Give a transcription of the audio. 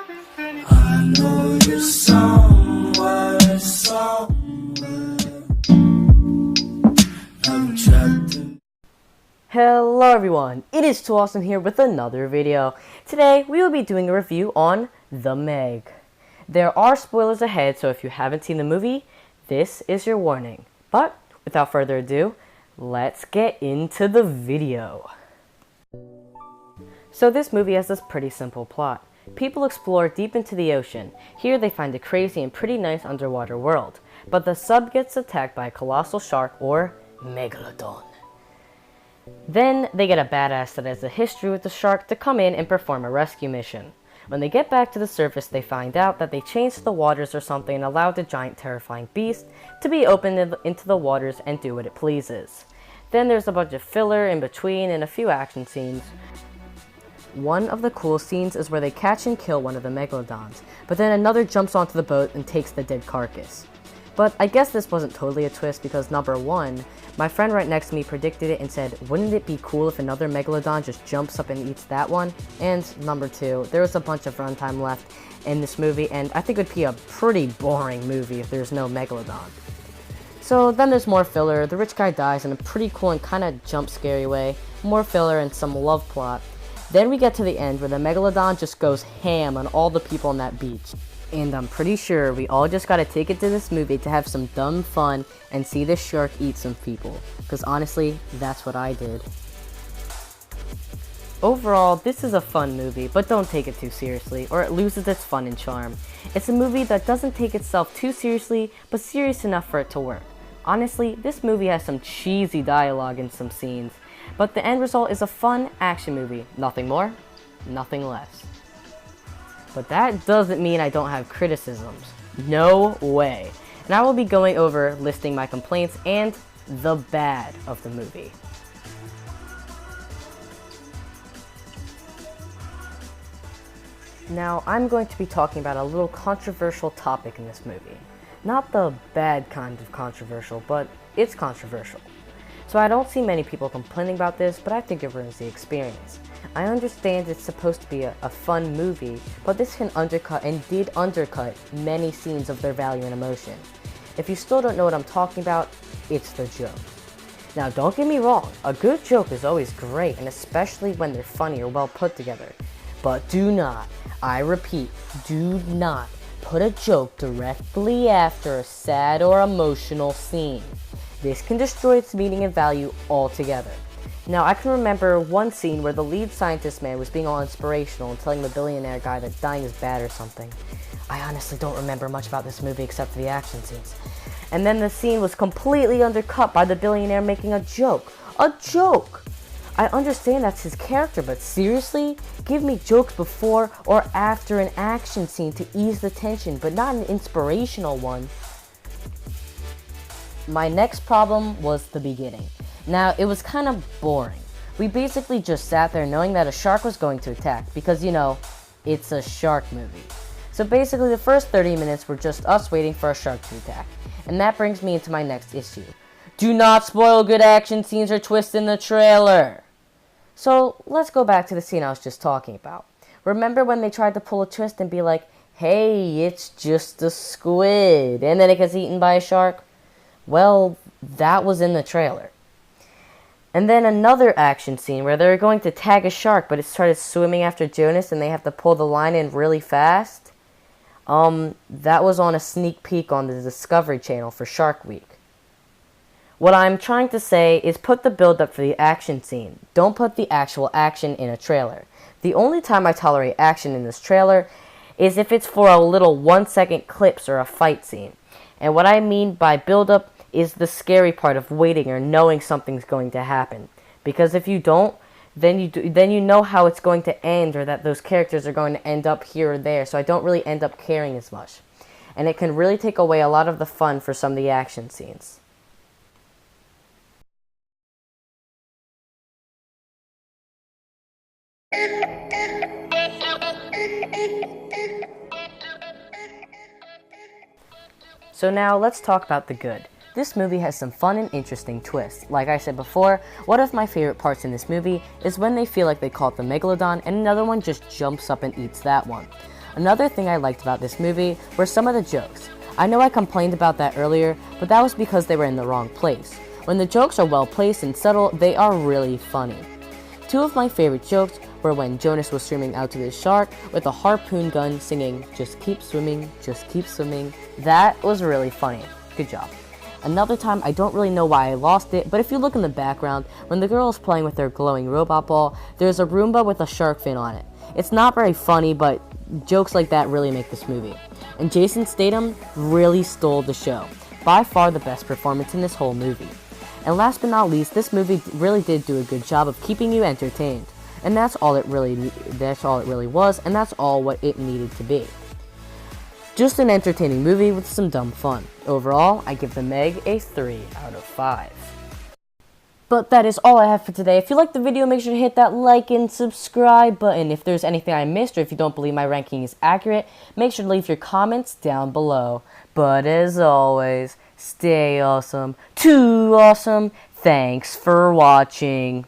I know you're somewhere, somewhere. I'm trapped in. Hello everyone, it is TooAwesome here with another video. Today we will be doing a review on The Meg. There are spoilers ahead, so if you haven't seen the movie, this is your warning. But without further ado, let's get into the video. So this movie has this pretty simple plot. People explore deep into the ocean. Here they find a crazy and pretty nice underwater world. But the sub gets attacked by a colossal shark or megalodon. Then they get a badass that has a history with the shark to come in and perform a rescue mission. When they get back to the surface, they find out that they changed the waters or something and allowed the giant terrifying beast to be opened into the waters and do what it pleases. Then there's a bunch of filler in between and a few action scenes. One of the cool scenes is where they catch and kill one of the megalodons, but then another jumps onto the boat and takes the dead carcass. But I guess this wasn't totally a twist because number one, my friend right next to me predicted it and said, wouldn't it be cool if another megalodon just jumps up and eats that one? And number two, there was a bunch of runtime left in this movie, and I think it would be a pretty boring movie if there's no megalodon. So then there's more filler, the rich guy dies in a pretty cool and kind of jump scary way, more filler and some love plot. Then we get to the end where the megalodon just goes ham on all the people on that beach. And I'm pretty sure we all just got a ticket to this movie to have some dumb fun and see this shark eat some people. Because honestly, that's what I did. Overall, this is a fun movie, but don't take it too seriously, or it loses its fun and charm. It's a movie that doesn't take itself too seriously, but serious enough for it to work. Honestly, this movie has some cheesy dialogue in some scenes, but the end result is a fun action movie. Nothing more, nothing less. But that doesn't mean I don't have criticisms. No way. And I will be going over listing my complaints and the bad of the movie. Now, I'm going to be talking about a little controversial topic in this movie. Not the bad kind of controversial, but it's controversial. So I don't see many people complaining about this, but I think it ruins the experience. I understand it's supposed to be a fun movie, but this can undercut and did undercut many scenes of their value and emotion. If you still don't know what I'm talking about, it's the joke. Now don't get me wrong, a good joke is always great, and especially when they're funny or well put together. But do not, I repeat, do not put a joke directly after a sad or emotional scene. This can destroy its meaning and value altogether. Now, I can remember one scene where the lead scientist man was being all inspirational and telling the billionaire guy that dying is bad or something. I honestly don't remember much about this movie except for the action scenes. And then the scene was completely undercut by the billionaire making a joke. A joke! I understand that's his character, but seriously? Give me jokes before or after an action scene to ease the tension, but not an inspirational one. My next problem was the beginning. Now, it was kind of boring. We basically just sat there knowing that a shark was going to attack because, you know, it's a shark movie. So basically the first 30 minutes were just us waiting for a shark to attack. And that brings me into my next issue. Do not spoil good action scenes or twists in the trailer. So let's go back to the scene I was just talking about. Remember when they tried to pull a twist and be like, hey, it's just a squid, and then it gets eaten by a shark? Well, that was in the trailer. And then another action scene where they're going to tag a shark, but it started swimming after Jonas and they have to pull the line in really fast. That was on a sneak peek on the Discovery Channel for Shark Week. What I'm trying to say is put the build up for the action scene. Don't put the actual action in a trailer. The only time I tolerate action in this trailer is if it's for a little 1-second clips or a fight scene. And what I mean by build up is the scary part of waiting or knowing something's going to happen. Because if you don't, then you know how it's going to end or that those characters are going to end up here or there, so I don't really end up caring as much. And it can really take away a lot of the fun for some of the action scenes. So now let's talk about the good. This movie has some fun and interesting twists. Like I said before, one of my favorite parts in this movie is when they feel like they caught the Megalodon and another one just jumps up and eats that one. Another thing I liked about this movie were some of the jokes. I know I complained about that earlier, but that was because they were in the wrong place. When the jokes are well placed and subtle, they are really funny. Two of my favorite jokes were when Jonas was swimming out to the shark with a harpoon gun singing, "Just keep swimming, just keep swimming." That was really funny. Good job. Another time, I don't really know why I lost it, but if you look in the background, when the girl is playing with her glowing robot ball, there's a Roomba with a shark fin on it. It's not very funny, but jokes like that really make this movie. And Jason Statham really stole the show. By far the best performance in this whole movie. And last but not least, this movie really did do a good job of keeping you entertained. And that's all it really was, and that's all what it needed to be. Just an entertaining movie with some dumb fun. Overall, I give The Meg a 3 out of 5. But that is all I have for today. If you liked the video, make sure to hit that like and subscribe button. If there's anything I missed, or if you don't believe my ranking is accurate, make sure to leave your comments down below. But as always, stay awesome, too awesome. Thanks for watching.